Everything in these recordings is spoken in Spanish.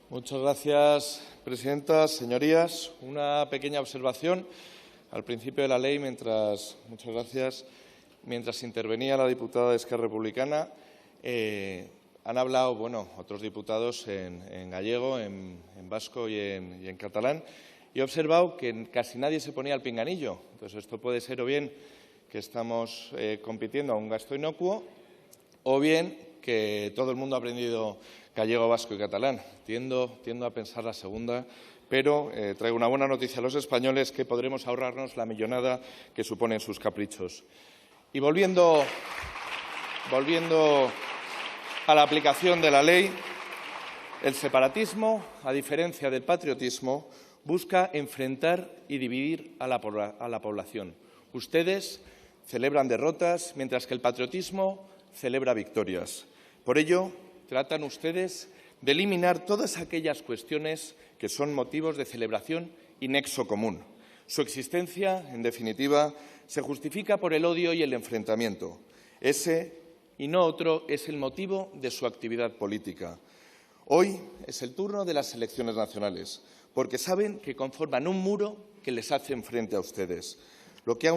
Muchas gracias, presidenta. Señorías, una pequeña observación al principio de la ley, mientras intervenía la diputada de Esquerra Republicana. Han hablado, otros diputados en gallego, en vasco y en catalán. Y he observado que casi nadie se ponía el pinganillo. Entonces, esto puede ser o bien que estamos compitiendo a un gasto inocuo o bien que todo el mundo ha aprendido gallego, vasco y catalán. Tiendo a pensar la segunda, pero traigo una buena noticia a los españoles, que podremos ahorrarnos la millonada que suponen sus caprichos. Y volviendo a la aplicación de la ley, el separatismo, a diferencia del patriotismo, busca enfrentar y dividir a la población. Ustedes celebran derrotas, mientras que el patriotismo celebra victorias. Por ello, tratan ustedes de eliminar todas aquellas cuestiones que son motivos de celebración y nexo común. Su existencia, en definitiva, se justifica por el odio y el enfrentamiento. Ese, y no otro, es el motivo de su actividad política. Hoy es el turno de las elecciones nacionales, porque saben que conforman un muro que les hace frente a ustedes. Lo que ha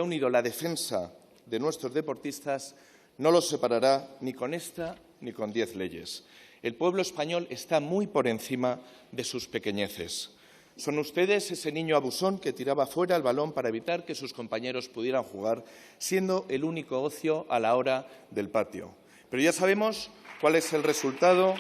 unido la defensa de nuestros deportistas no los separará ni con esta ni con 10 leyes. El pueblo español está muy por encima de sus pequeñeces. Son ustedes ese niño abusón que tiraba fuera el balón para evitar que sus compañeros pudieran jugar, siendo el único ocio a la hora del patio. Pero ya sabemos cuál es el resultado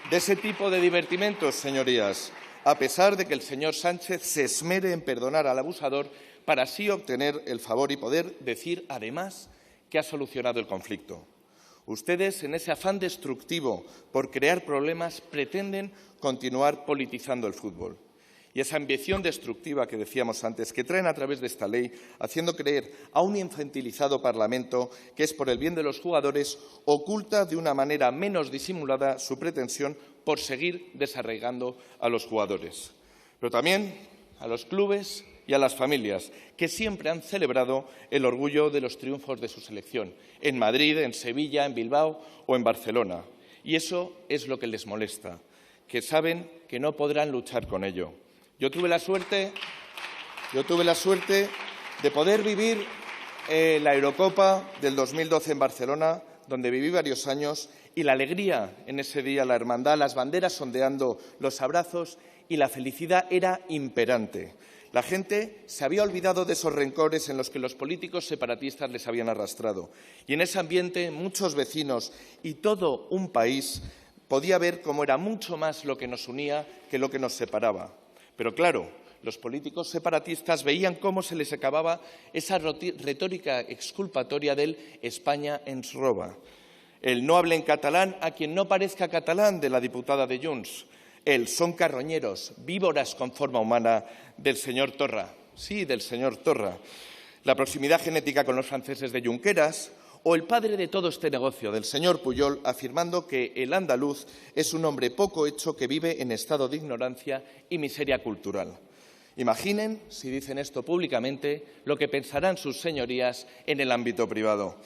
de ese tipo de divertimentos, señorías, a pesar de que el señor Sánchez se esmere en perdonar al abusador para así obtener el favor y poder decir, además, que ha solucionado el conflicto. Ustedes, en ese afán destructivo por crear problemas, pretenden continuar politizando el fútbol. Y esa ambición destructiva que decíamos antes, que traen a través de esta ley, haciendo creer a un infantilizado Parlamento que es por el bien de los jugadores, oculta de una manera menos disimulada su pretensión por seguir desarraigando a los jugadores. Pero también a los clubes y a las familias, que siempre han celebrado el orgullo de los triunfos de su selección, en Madrid, en Sevilla, en Bilbao o en Barcelona. Y eso es lo que les molesta, que saben que no podrán luchar con ello. Yo tuve la suerte de poder vivir la Eurocopa del 2012 en Barcelona, donde viví varios años, y la alegría en ese día, la hermandad, las banderas ondeando, los abrazos y la felicidad era imperante. La gente se había olvidado de esos rencores en los que los políticos separatistas les habían arrastrado. Y en ese ambiente muchos vecinos y todo un país podía ver cómo era mucho más lo que nos unía que lo que nos separaba. Pero claro, los políticos separatistas veían cómo se les acababa esa retórica exculpatoria del España ens roba. El no hable en catalán a quien no parezca catalán de la diputada de Junts. El son carroñeros, víboras con forma humana del señor Torra. Sí, del señor Torra. La proximidad genética con los franceses de Junqueras o el padre de todo este negocio, del señor Pujol, afirmando que el andaluz es un hombre poco hecho que vive en estado de ignorancia y miseria cultural. Imaginen, si dicen esto públicamente, lo que pensarán sus señorías en el ámbito privado.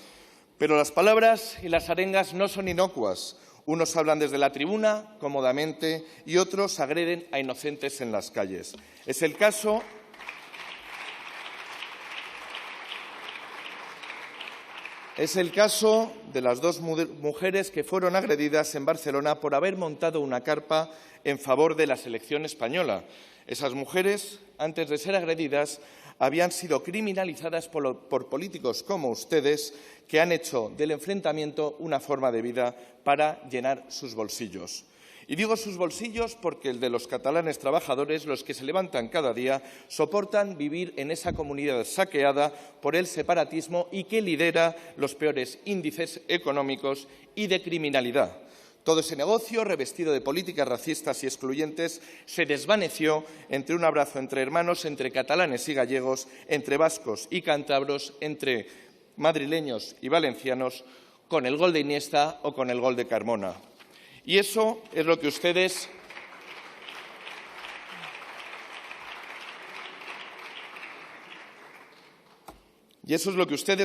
Pero las palabras y las arengas no son inocuas. Unos hablan desde la tribuna, cómodamente, y otros agreden a inocentes en las calles. Es el caso de las dos mujeres que fueron agredidas en Barcelona por haber montado una carpa en favor de la selección española. Esas mujeres, antes de ser agredidas, habían sido criminalizadas por políticos como ustedes, que han hecho del enfrentamiento una forma de vida para llenar sus bolsillos. Y digo sus bolsillos porque el de los catalanes trabajadores, los que se levantan cada día, soportan vivir en esa comunidad saqueada por el separatismo y que lidera los peores índices económicos y de criminalidad. Todo ese negocio, revestido de políticas racistas y excluyentes, se desvaneció entre un abrazo entre hermanos, entre catalanes y gallegos, entre vascos y cántabros, entre madrileños y valencianos, con el gol de Iniesta o con el gol de Carmona. Y eso es lo que ustedes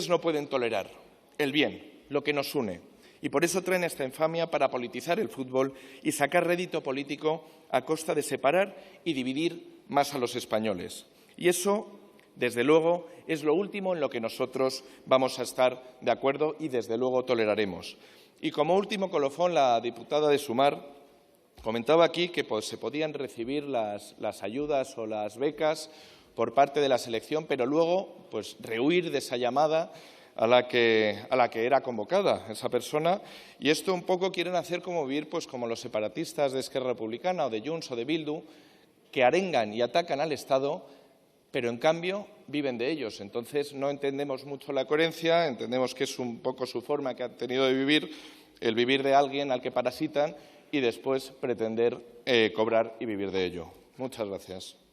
no pueden tolerar, el bien, lo que nos une. Y por eso traen esta infamia para politizar el fútbol y sacar rédito político a costa de separar y dividir más a los españoles. Y eso, desde luego, es lo último en lo que nosotros vamos a estar de acuerdo y, desde luego, toleraremos. Y como último colofón, la diputada de Sumar comentaba aquí que se podían recibir las ayudas o las becas por parte de la selección, pero luego rehuir de esa llamada a la que era convocada esa persona. Y esto un poco quieren hacer como vivir como los separatistas de Esquerra Republicana o de Junts o de Bildu, que arengan y atacan al Estado, pero en cambio viven de ellos. Entonces no entendemos mucho la coherencia, entendemos que es un poco su forma que han tenido de vivir, el vivir de alguien al que parasitan y después pretender cobrar y vivir de ello. Muchas gracias.